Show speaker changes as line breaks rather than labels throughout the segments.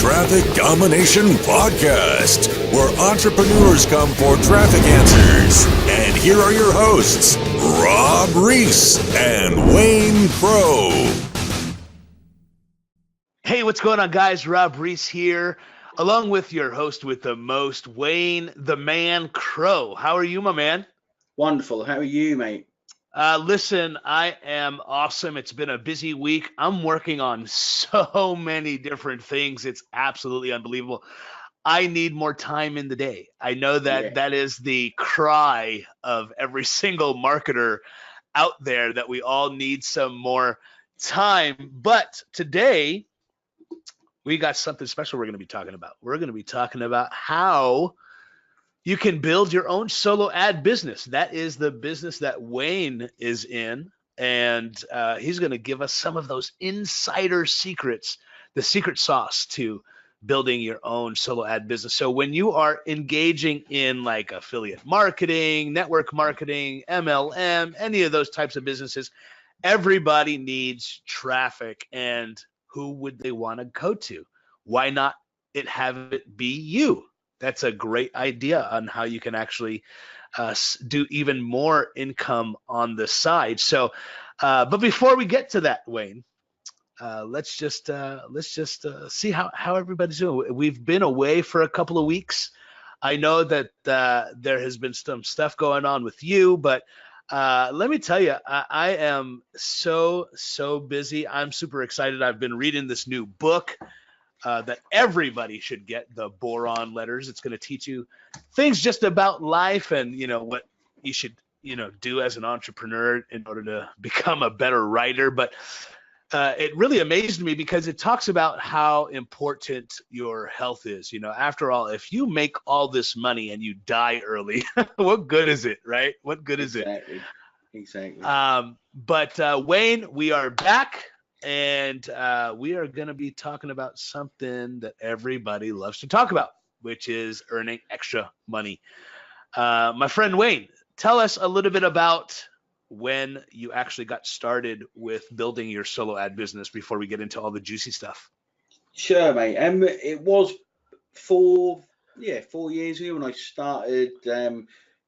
Traffic Domination Podcast, where entrepreneurs come for traffic answers. And here are your hosts, Rob Reese and Wayne Crow.
Hey, what's going on, guys? Rob Reese here, along with your host with the most, Wayne the Man Crow. How are you, my man?
Wonderful. How are you, mate?
Listen, I am awesome. It's been a busy week. I'm working on so many different things. It's absolutely unbelievable. I need more time in the day. I know that that is the cry of every single marketer out there, that we all need some more time. But today, we got something special we're going to be talking about. We're going to be talking about how you can build your own solo ad business. That is the business that Wayne is in, and he's going to give us some of those insider secrets, the secret sauce to building your own solo ad business. So when you are engaging in like affiliate marketing, network marketing, MLM, any of those types of businesses, everybody needs traffic, and who would they want to go to? Why not have it be you? That's a great idea on how you can actually do even more income on the side. So, but before we get to that, Wayne, let's just see how everybody's doing. We've been away for a couple of weeks. I know that there has been some stuff going on with you, but let me tell you, I am so busy. I'm super excited. I've been reading this new book that everybody should get, the Boron Letters. It's going to teach you things just about life and, what you should, do as an entrepreneur in order to become a better writer. But it really amazed me because it talks about how important your health is. After all, if you make all this money and you die early, what good is it, right? What good is it?
Exactly.
But Wayne, we are back. And we are going to be talking about something that everybody loves to talk about, which is earning extra money. My friend Wayne, tell us a little bit about when you actually got started with building your solo ad business before we get into all the juicy stuff.
Sure, mate. It was 4 years ago when I started.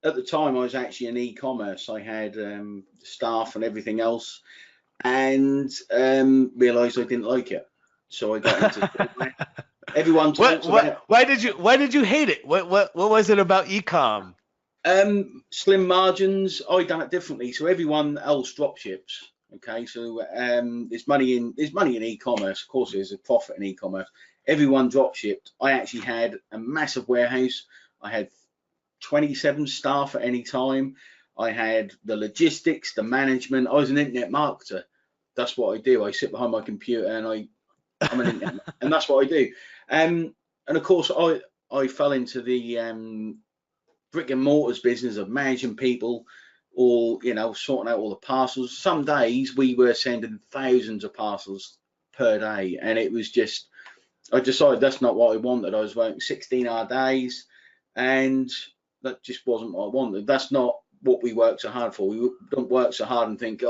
At the time, I was actually in e-commerce. I had staff and everything else, and realized I didn't like it, so I got into everyone talks about.
Why did you hate it? What was it about e-com?
Slim margins. I done it differently. So everyone else drop ships. Okay, so there's money in e-commerce. Of course, there's a profit in e-commerce. Everyone drop shipped. I actually had a massive warehouse. I had 27 staff at any time. I had the logistics, the management. I was an internet marketer. That's what I do. I sit behind my computer and I'm an internet, and that's what I do. And of course, I fell into the brick and mortars business of managing people, or sorting out all the parcels. Some days we were sending thousands of parcels per day, and it was just, I decided that's not what I wanted. I was working 16-hour days, and that just wasn't what I wanted. That's not what we work so hard for. We don't work so hard and think,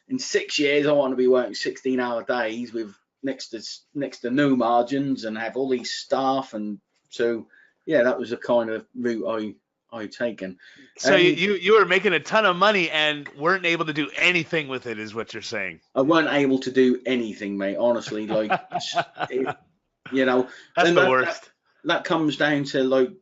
in 6 years I want to be working 16-hour days with next to no margins and have all these staff. And so that was the kind of route I taken.
So you were making a ton of money and weren't able to do anything with it, is what you're saying?
I weren't able to do anything, mate, honestly. Like that's
the worst.
That comes down to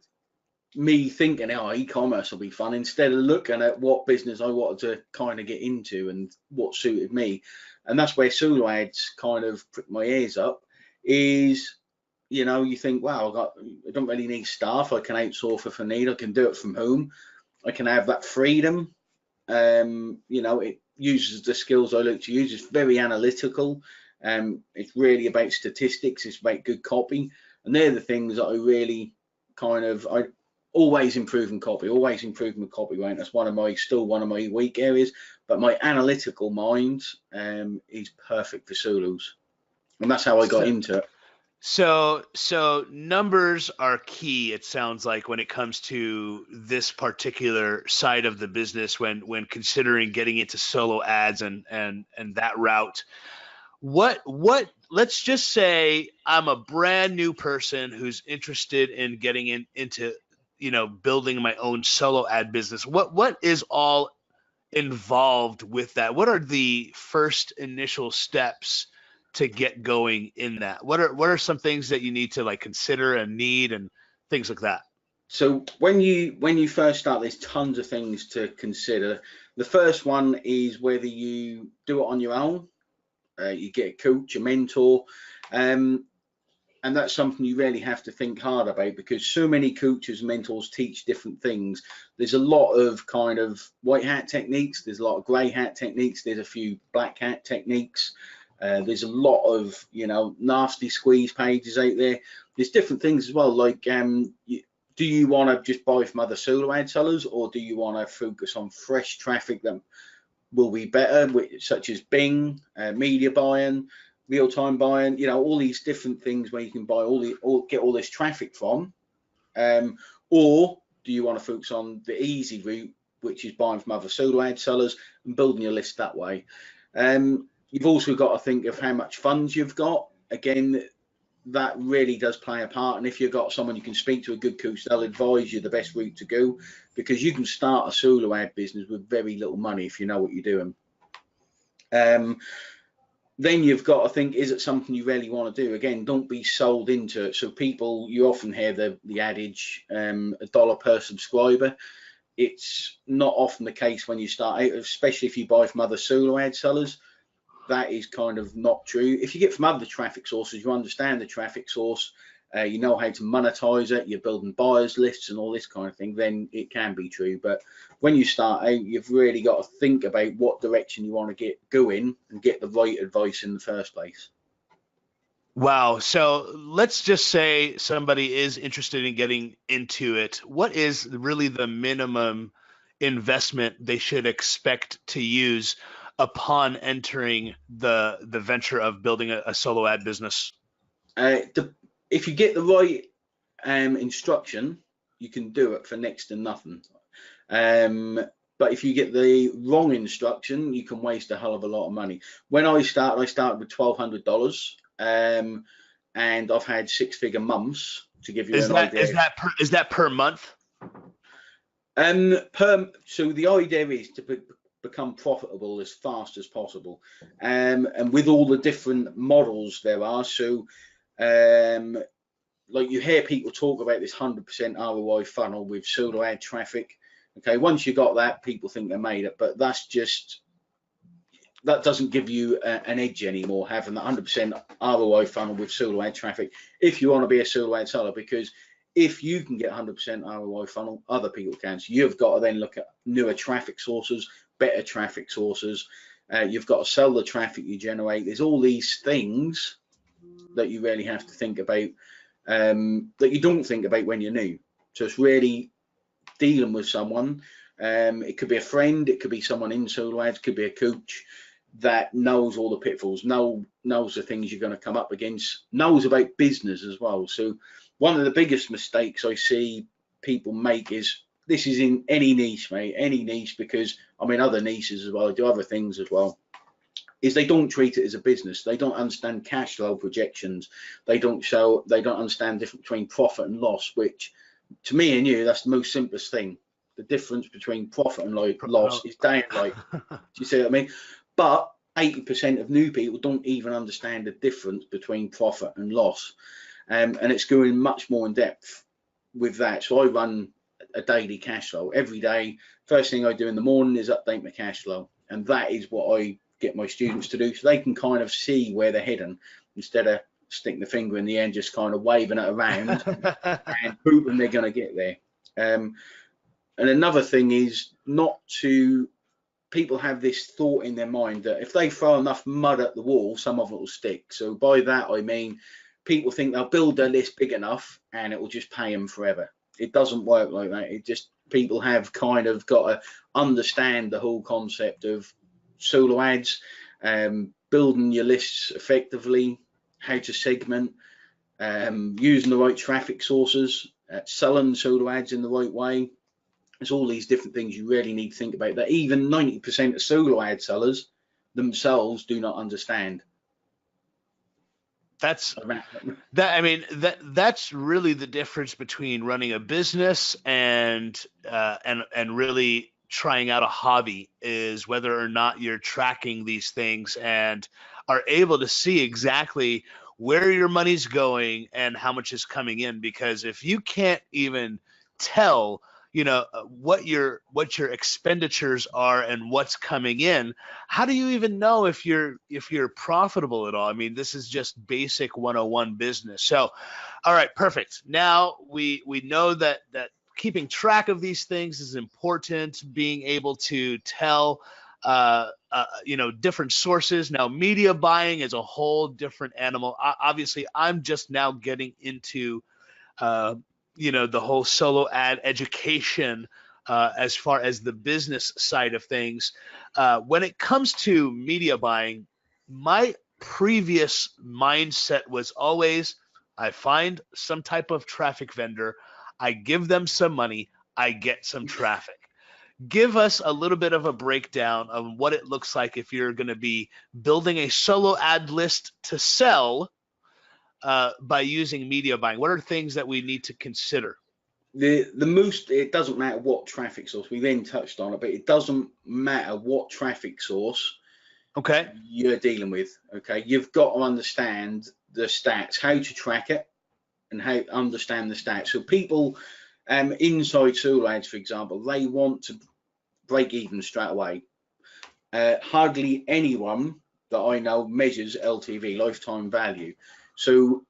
me thinking, e-commerce will be fun, instead of looking at what business I wanted to kind of get into and what suited me. And that's where solo ads kind of pricked my ears up, is, you think, wow, I don't really need staff. I can outsource if I need. I can do it from home. I can have that freedom. It uses the skills I look to use. It's very analytical. It's really about statistics. It's about good copy. And they're the things that I really I always improving copy, right? That's still one of my weak areas, but my analytical mind is perfect for solos, and that's how I got into it.
So numbers are key, it sounds like, when it comes to this particular side of the business, when considering getting into solo ads and that route. what let's just say I'm a brand new person who's interested in getting into building my own solo ad business. What is all involved with that? What are the first initial steps to get going in that? What are some things that you need to like consider and need and things like that?
So when you first start, there's tons of things to consider. The first one is whether you do it on your own, you get a coach, a mentor, and that's something you really have to think hard about, because so many coaches and mentors teach different things. There's a lot of kind of white hat techniques, there's a lot of grey hat techniques, there's a few black hat techniques, there's a lot of nasty squeeze pages out there. There's different things as well, like do you want to just buy from other solo ad sellers, or do you want to focus on fresh traffic that will be better, such as Bing, media buying, real-time buying, all these different things where you can buy get all this traffic from, or do you want to focus on the easy route, which is buying from other solo ad sellers and building your list that way. You've also got to think of how much funds you've got. Again, that really does play a part, and if you've got someone you can speak to, a good coach, they'll advise you the best route to go, because you can start a solo ad business with very little money if you know what you're doing. Then you've got to think, is it something you really want to do? Again, don't be sold into it. So people, you often hear the adage, $1 per subscriber. It's not often the case when you start out, especially if you buy from other solo ad sellers. That is kind of not true. If you get from other traffic sources, you understand the traffic source, you know how to monetize it, you're building buyers lists and all this kind of thing, then it can be true. But when you start out, you've really got to think about what direction you want to get going and get the right advice in the first place.
Wow. So let's just say somebody is interested in getting into it. What is really the minimum investment they should expect to use upon entering the venture of building a solo ad business?
If you get the right instruction, you can do it for next to nothing. But if you get the wrong instruction, you can waste a hell of a lot of money. When I started with $1,200, and I've had six-figure months, to give you an idea.
Is that per month?
So the idea is to become profitable as fast as possible, and with all the different models there are. So like you hear people talk about this 100% ROI funnel with solo ad traffic. Okay, once you got that, people think they made it, but that doesn't give you an edge anymore, having the 100% ROI funnel with solo ad traffic, if you want to be a solo ad seller. Because if you can get 100% ROI funnel, other people can. So you've got to then look at newer traffic sources, better traffic sources. You've got to sell the traffic you generate. There's all these things that you really have to think about, that you don't think about when you're new. So it's really dealing with someone. It could be a friend, it could be someone in solo ads, could be a coach that knows all the pitfalls, knows the things you're going to come up against, knows about business as well. So one of the biggest mistakes I see people make is, this is in any niche, mate, any niche, because I'm in other niches as well, I do other things as well, is they don't treat it as a business. They don't understand cash flow projections. They don't understand the difference between profit and loss, which to me and you, that's the most simplest thing. The difference between profit and loss is day and night. Do you see what I mean? But 80% of new people don't even understand the difference between profit and loss. And it's going much more in depth with that. So I run a daily cash flow every day. First thing I do in the morning is update my cash flow. And that is what I get my students to do, so they can kind of see where they're heading, instead of sticking the finger in the end, just kind of waving it around and hoping they're going to get there. And another thing is people have this thought in their mind that if they throw enough mud at the wall, some of it will stick. So by that I mean, people think they'll build their list big enough and it will just pay them forever. It doesn't work like that. People have kind of got to understand the whole concept of solo ads, building your lists effectively, how to segment, using the right traffic sources, selling solo ads in the right way. There's all these different things you really need to think about that even 90% of solo ad sellers themselves do not understand.
That's that. I mean, that's really the difference between running a business and really trying out a hobby, is whether or not you're tracking these things and are able to see exactly where your money's going and how much is coming in. Because if you can't even tell, what your expenditures are and what's coming in, how do you even know if you're profitable at all? I mean, this is just basic 101 business. So, all right, perfect. Now we know that keeping track of these things is important. Being able to tell different sources. Now, media buying is a whole different animal. Obviously, I'm just now getting into the whole solo ad education as far as the business side of things. When it comes to media buying, my previous mindset was always, I find some type of traffic vendor, I give them some money, I get some traffic. Give us a little bit of a breakdown of what it looks like if you're going to be building a solo ad list to sell by using media buying. What are things that we need to consider?
It doesn't matter what traffic source, we then touched on it, but it doesn't matter what traffic source you're dealing with. Okay, you've got to understand the stats, how to track it, and how to understand the stats. So people inside solo ads, for example, they want to break even straight away. Hardly anyone that I know measures LTV, lifetime value. So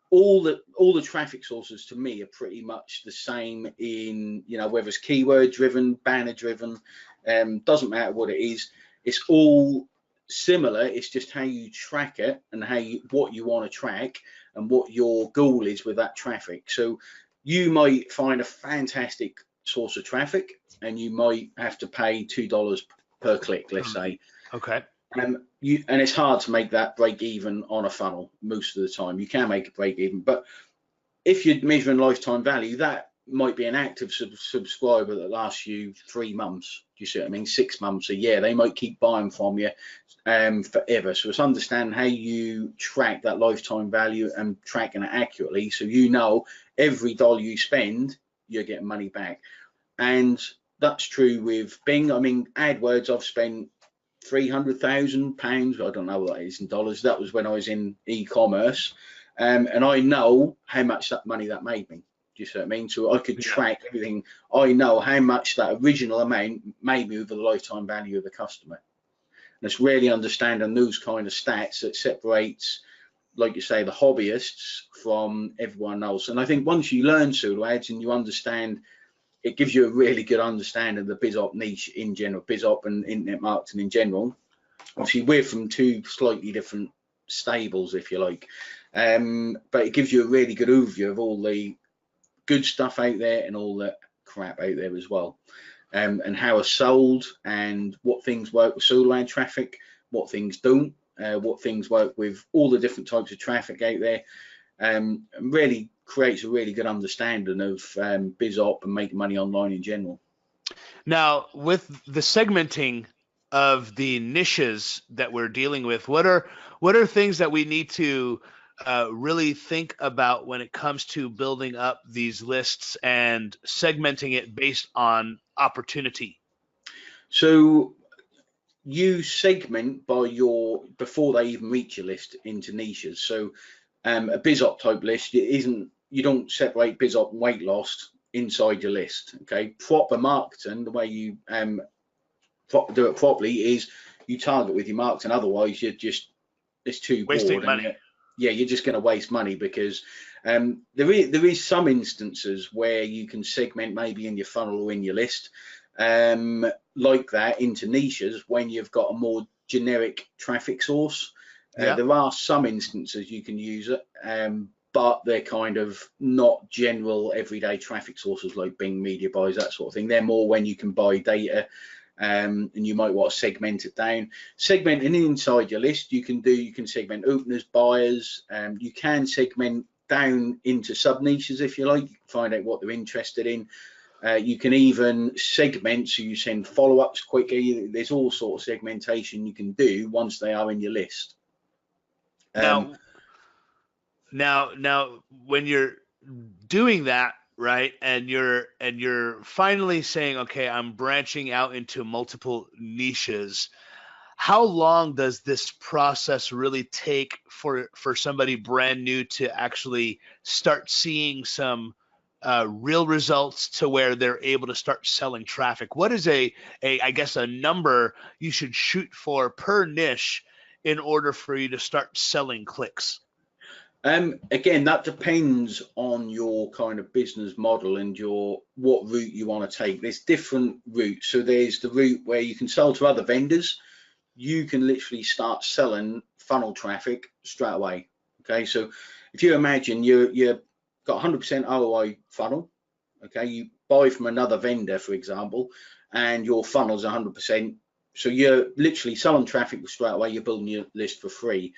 all the traffic sources to me are pretty much the same in, whether it's keyword driven, banner driven, doesn't matter what it is. It's all similar. It's just how you track it and what you want to track and what your goal is with that traffic. So you might find a fantastic source of traffic and you might have to pay $2 per click, let's say.
Okay.
And it's hard to make that break even on a funnel most of the time. You can make it break even, but if you're measuring lifetime value, that might be an active subscriber that lasts you 3 months. Do you see what I mean? 6 months, a year. They might keep buying from you forever. So it's understanding how you track that lifetime value and tracking it accurately, so every dollar you spend, you're getting money back. And that's true with Bing. I mean, AdWords, I've spent £300,000. I don't know what that is in dollars. That was when I was in e-commerce, and I know how much that money that made me. Do you see what I mean? So I could track everything. I know how much that original amount made me over the lifetime value of the customer. And it's really understanding those kind of stats that separates, like you say, the hobbyists from everyone else. And I think once you learn solo ads and you understand, it gives you a really good understanding of the BizOp niche in general, BizOp and internet marketing in general. Obviously, we're from two slightly different stables, if you like, but it gives you a really good overview of all the good stuff out there and all the crap out there as well, and how it's sold and what things work with solo ad traffic, what things don't, what things work with all the different types of traffic out there, and really creates a really good understanding of BizOp and making money online in general.
Now, with the segmenting of the niches that we're dealing with, what are things that we need to really think about when it comes to building up these lists and segmenting it based on opportunity? So
you segment before they even reach your list into niches. So a BizOp type list, you don't separate BizOp and weight loss inside your list. Okay, proper marketing, the way you do it properly is you target with your marketing. Otherwise, it's too
wasting
broad.
money.
You're just going to waste money, because there is some instances where you can segment maybe in your funnel or in your list like that into niches when you've got a more generic traffic source. There are some instances you can use it, but they're kind of not general everyday traffic sources like Bing, media buys, that sort of thing. They're more when you can buy data, and you might want to segment it down. Segmenting inside your list, you can segment openers, buyers, you can segment down into sub niches if you like. You can find out what they're interested in. You can even segment so you send follow-ups quicker. There's all sorts of segmentation you can do once they are in your list.
Now, Now, when you're doing that, right, and you're finally saying, okay, I'm branching out into multiple niches. How long does this process really take for somebody brand new to actually start seeing some real results to where they're able to start selling traffic? What is a I guess a number you should shoot for per niche in order for you to start selling clicks?
Again, that depends on your kind of business model and what route you want to take. There's different routes. So there's the route where you can sell to other vendors. You can literally start selling funnel traffic straight away. Okay, so if you imagine you've got 100% ROI funnel, okay, you buy from another vendor, for example, and your funnel's 100%. So you're literally selling traffic straight away. You're building your list for free.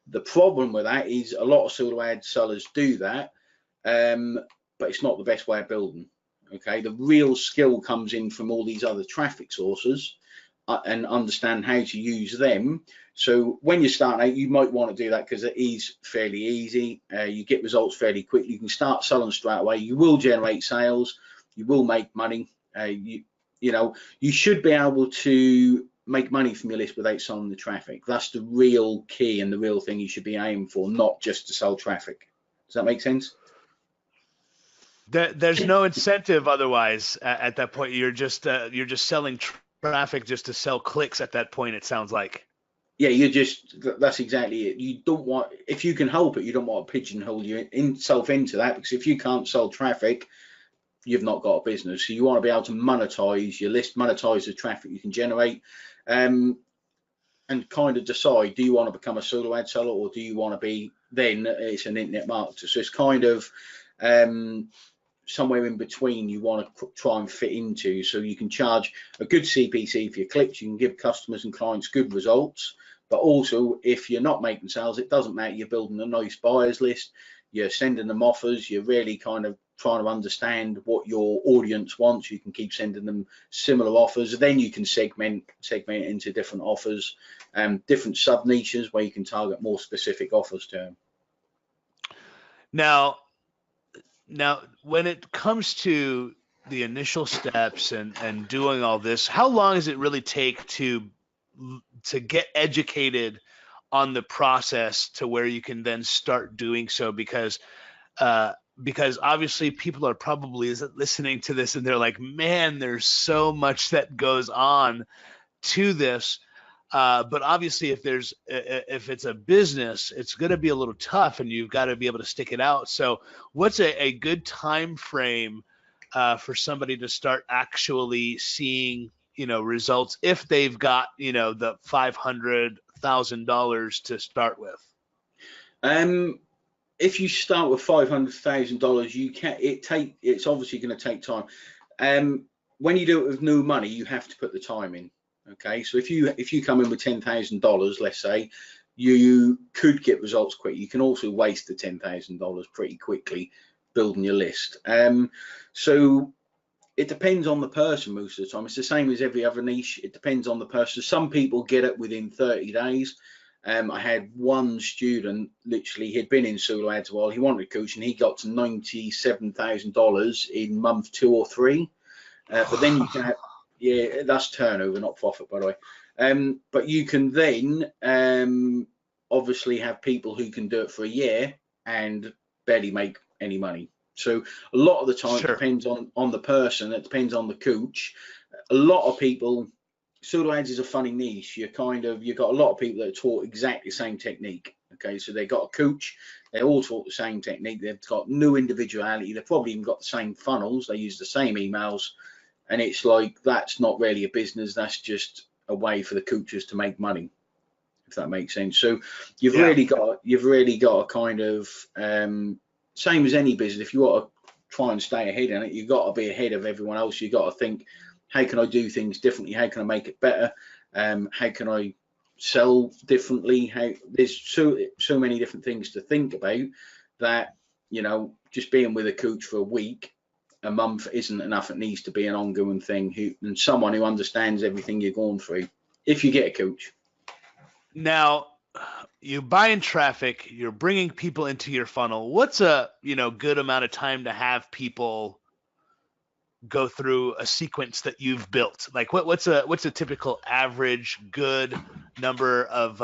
The problem with that is a lot of solo ad sellers do that, but it's not the best way of building. Okay, the real skill comes in from all these other traffic sources and understand how to use them. So when you're starting out, you might want to do that because it is fairly easy. You get results fairly quickly. You can start selling straight away. You will generate sales. You will make money. You should be able to make money from your list without selling the traffic. That's the real key and the real thing you should be aiming for, not just to sell traffic. Does that make sense?
There's no incentive otherwise at that point. You're just selling traffic just to sell clicks at that point, it sounds like.
Yeah, that's exactly it. You don't want, if you can help it, you don't want to pigeonhole yourself into that, because if you can't sell traffic, you've not got a business. So you want to be able to monetize your list, monetize the traffic you can generate, and kind of decide, do you want to become a solo ad seller, or do you want to be, then it's an internet marketer. So it's kind of somewhere in between you want to try and fit into, so you can charge a good CPC for your clicks, you can give customers and clients good results, but also if you're not making sales, it doesn't matter. You're building a nice buyers list, you're sending them offers, you're really kind of trying to understand what your audience wants. You can keep sending them similar offers, then you can segment into different offers, different sub niches where you can target more specific offers to them.
Now, when it comes to the initial steps and doing all this, how long does it really take to get educated on the process to where you can then start doing so? Because obviously people are probably listening to this and they're like, man, there's so much that goes on to this. But obviously if it's a business, it's going to be a little tough and you've got to be able to stick it out. So what's a good time frame for somebody to start actually seeing, results if they've got, the $500,000 to start with?
If you start with $500,000, it's obviously going to take time. When you do it with no money, you have to put the time in. Okay, so if you come in with $10,000, let's say, you could get results quick. You can also waste the $10,000 pretty quickly building your list. So it depends on the person most of the time. It's the same as every other niche. It depends on the person. Some people get it within 30 days. I had one student, literally, he'd been in solo ads a while. He wanted a coach and he got to $97,000 in month 2 or 3. But then you can have, yeah, that's turnover, not profit, by the way. But you can then obviously have people who can do it for a year and barely make any money. So a lot of the time, It depends on the person. It depends on the coach. A lot of people, solo ads is a funny niche. You've got a lot of people that are taught exactly the same technique. Okay, so they got a coach, they all taught the same technique. They've got no individuality. They've probably even got the same funnels. They use the same emails. And it's like, that's not really a business. That's just a way for the coaches to make money, if that makes sense. So you've really got a kind of same as any business. If you want to try and stay ahead in it, you've got to be ahead of everyone else. You've got to think, how can I do things differently? How can I make it better? How can I sell differently? There's so many different things to think about that, just being with a coach for a week, a month isn't enough. It needs to be an ongoing thing, and someone who understands everything you're going through, if you get a coach.
Now, you buy in traffic, you're bringing people into your funnel. What's a, good amount of time to have people go through a sequence that you've built? Like what's a typical average good number of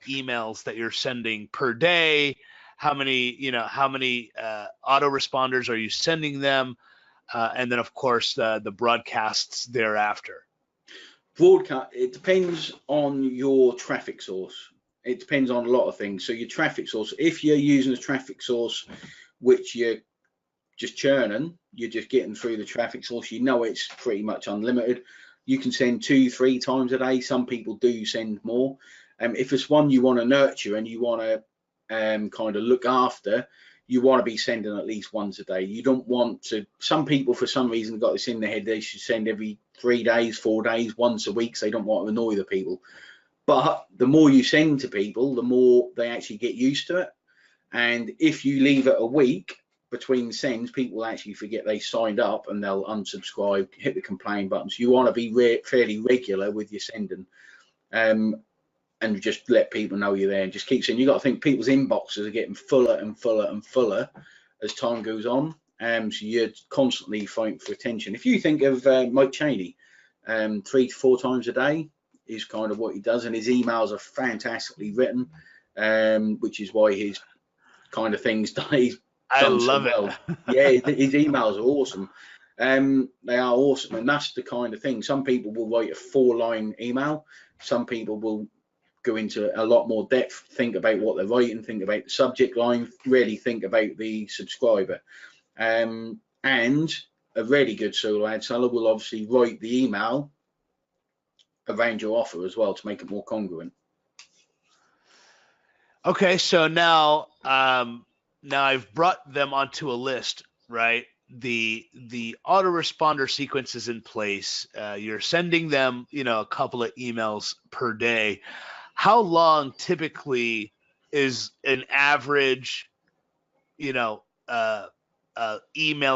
emails that you're sending per day? How many autoresponders are you sending them? And then of course the broadcasts thereafter.
Broadcast, it depends on your traffic source. It depends on a lot of things. So your traffic source, if you're using a traffic source which you're just churning, you're just getting through the traffic source, it's pretty much unlimited. You can send 2-3 times a day. Some people do send more. If it's one you want to nurture and you want to kind of look after, you want to be sending at least once a day. You don't want to, some people for some reason got this in their head, they should send every 3 days, 4 days, once a week, so they don't want to annoy the people. But the more you send to people, the more they actually get used to it. And if you leave it a week between sends, people will actually forget they signed up and they'll unsubscribe, hit the complain button. So you want to be fairly regular with your sending, and just let people know you're there, and just keep saying. You got to think people's inboxes are getting fuller and fuller and fuller as time goes on. So you're constantly fighting for attention. If you think of Mike Cheney, 3 to 4 times a day is kind of what he does, and his emails are fantastically written, which is why his kind of things he's
I love
so well.
it.
Yeah, his emails are awesome. They are awesome, and that's the kind of thing. Some people will write a 4-line email. Some people will go into a lot more depth, think about what they're writing, think about the subject line, really think about the subscriber. And a really good solo ad seller will obviously write the email around your offer as well to make it more congruent.
Okay, so now I've brought them onto a list, right? The autoresponder sequence is in place. You're sending them, a couple of emails per day. How long typically is an average, email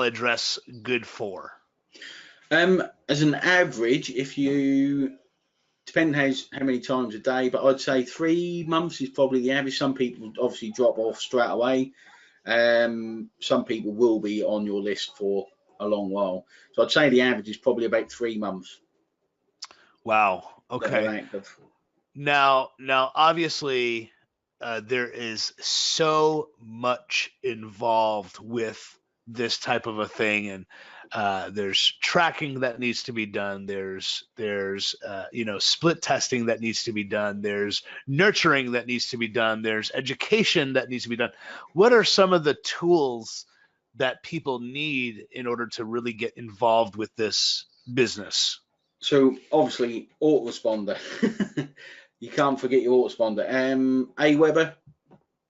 address good for?
As an average, if you depend how many times a day, but I'd say 3 months is probably the average. Some people obviously drop off straight away. Some people will be on your list for a long while. So I'd say the average is probably about 3 months.
Wow. Okay. Now, obviously, there is so much involved with this type of a thing, and there's tracking that needs to be done. There's split testing that needs to be done. There's nurturing that needs to be done. There's education that needs to be done. What are some of the tools that people need in order to really get involved with this business?
So obviously, autoresponder. You can't forget your autoresponder. Aweber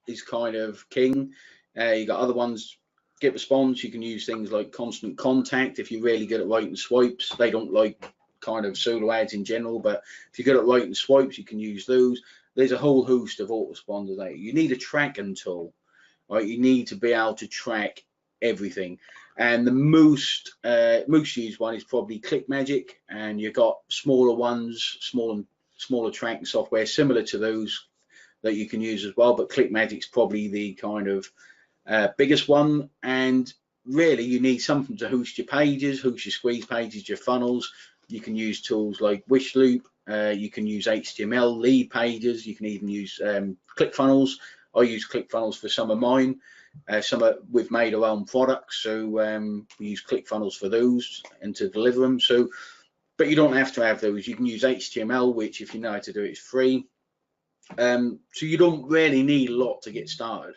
is kind of king. You got other ones. GetResponse, you can use things like Constant Contact if you're really good at writing swipes. They don't like kind of solo ads in general, but if you're good at writing swipes, you can use those. There's a whole host of autoresponders there. You need a tracking tool, right? You need to be able to track everything. And the most used one is probably ClickMagick, and you've got smaller ones, smaller tracking software similar to those that you can use as well, but ClickMagick's probably the kind of biggest one. And really you need something to host your pages, host your squeeze pages, your funnels. You can use tools like Wishloop, you can use HTML lead pages, you can even use ClickFunnels. I use ClickFunnels for some of mine. We've made our own products, so we use ClickFunnels for those and to deliver them. So, but you don't have to have those. You can use HTML, which if you know how to do it, is free. So you don't really need a lot to get started.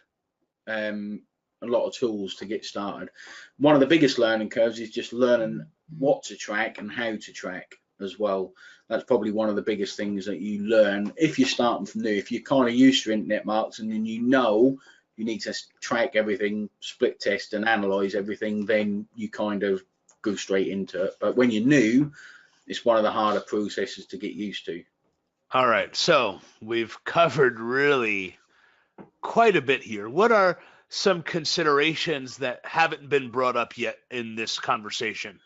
A lot of tools to get started. One of the biggest learning curves is just learning what to track and how to track as well. That's probably one of the biggest things that you learn if you're starting from new. If you're kind of used to internet marketing and you know you need to track everything, split test and analyze everything, then you kind of go straight into it. But when you're new, it's one of the harder processes to get used to.
All right, so we've covered really quite a bit here. What are some considerations that haven't been brought up yet in this conversation?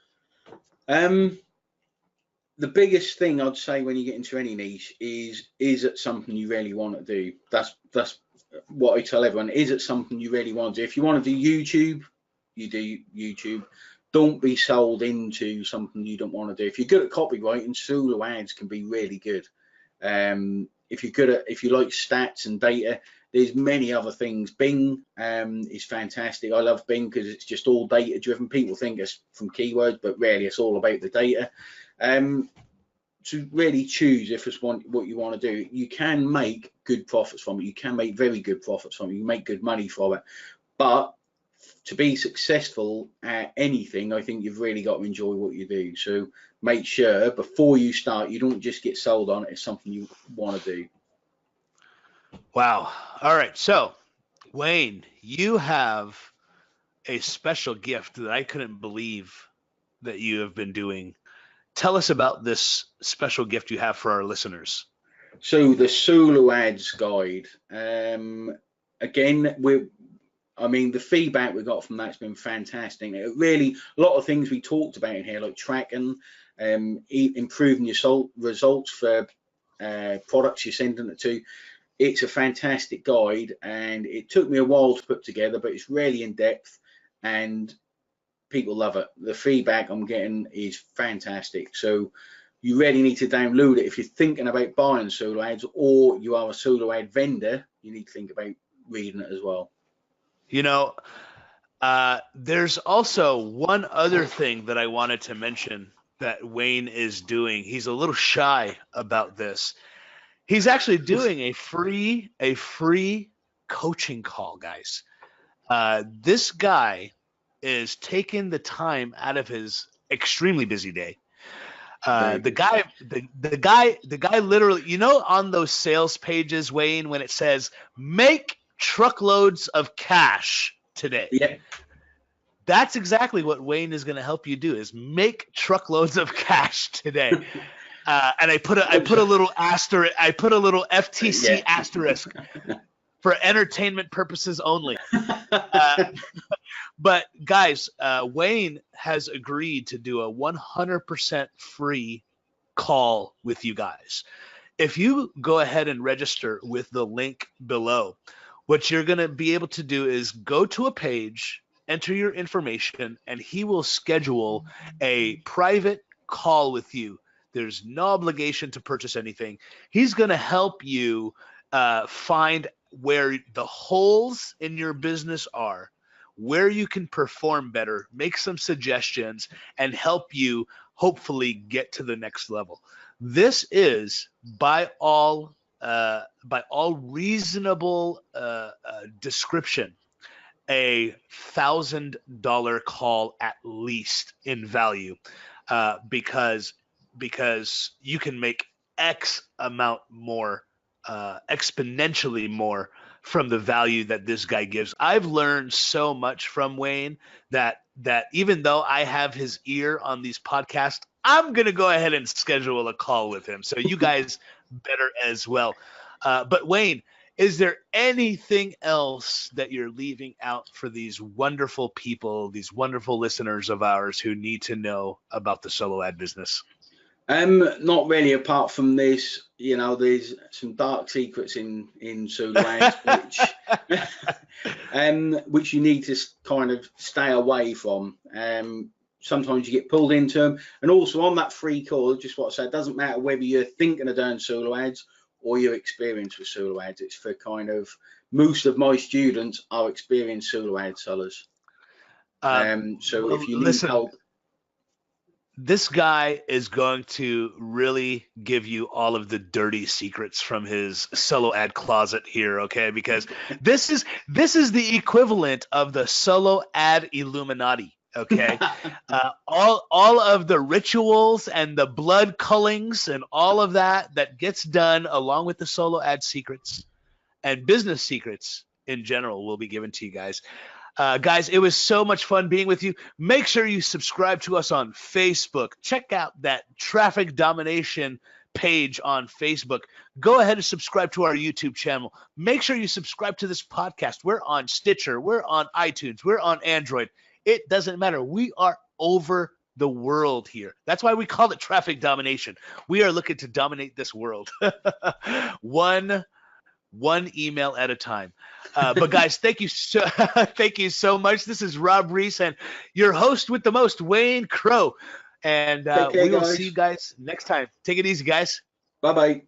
the biggest thing I'd say when you get into any niche is it something you really want to do? That's what I tell everyone. Is it something you really want to do? If you want to do YouTube, you do YouTube. Don't be sold into something you don't want to do. If you're good at copywriting, solo ads can be really good. If you like stats and data, there's many other things. Bing is fantastic. I love Bing because it's just all data driven. People think it's from keywords, but really it's all about the data. To really choose if it's what you want to do, you can make good profits from it. You can make very good profits from it. You can make good money from it. But to be successful at anything, I think you've really got to enjoy what you do. So make sure before you start, you don't just get sold on it. It's something you want to do.
Wow. All right. So, Wayne, you have a special gift that I couldn't believe that you have been doing. Tell us about this special gift you have for our listeners.
So the solo ads guide, again, the feedback we got from that's been fantastic. It really, a lot of things we talked about in here, like tracking, improving your results for products you're sending it to. It's a fantastic guide, and it took me a while to put together, but it's really in depth and people love it. The feedback I'm getting is fantastic. So you really need to download it if you're thinking about buying solo ads, or you are a solo ad vendor. You need to think about reading it as well.
You know, there's also one other thing that I wanted to mention that Wayne is doing. He's a little shy about this. He's actually doing a free coaching call, guys. This guy is taking the time out of his extremely busy day. The guy literally, you know, on those sales pages, Wayne, when it says make truckloads of cash today.
Yeah.
That's exactly what Wayne is going to help you do, is make truckloads of cash today. And I put a little asterisk, I put a little FTC asterisk for entertainment purposes only. But guys, Wayne has agreed to do a 100% free call with you guys. If you go ahead and register with the link below, what you're going to be able to do is go to a page, enter your information, and he will schedule a private call with you. There's no obligation to purchase anything. He's going to help you find where the holes in your business are, where you can perform better, make some suggestions, and help you hopefully get to the next level. This is by all reasonable description a $1,000 call at least in value, because you can make X amount more, exponentially more from the value that this guy gives. I've learned so much from Wayne that even though I have his ear on these podcasts, I'm going to go ahead and schedule a call with him. So you guys better as well. But Wayne, is there anything else that you're leaving out for these wonderful people, these wonderful listeners of ours who need to know about the solo ad business?
Not really, apart from this, you know, there's some dark secrets in solo ads which you need to kind of stay away from. Sometimes you get pulled into them, and also on that free call, just what I said, it doesn't matter whether you're thinking of doing solo ads or your experience with solo ads. It's for kind of, most of my students are experienced solo ad sellers. So if you need help,
this guy is going to really give you all of the dirty secrets from his solo ad closet here, okay? Because this is the equivalent of the solo ad Illuminati, okay? All of the rituals and the blood cullings and all of that gets done along with the solo ad secrets and business secrets in general will be given to you guys. Guys, it was so much fun being with you. Make sure you subscribe to us on Facebook. Check out that traffic domination page on Facebook. Go ahead and subscribe to our YouTube channel. Make sure you subscribe to this podcast. We're on Stitcher. We're on iTunes. We're on Android. It doesn't matter. We are over the world here. That's why we call it traffic domination. We are looking to dominate this world. one email at a time. But guys, thank you so much. This is Rob Reese and your host with the most, Wayne Crow. And
Take care,
we will
guys.
see you guys next time. Take it easy, guys.
Bye-bye.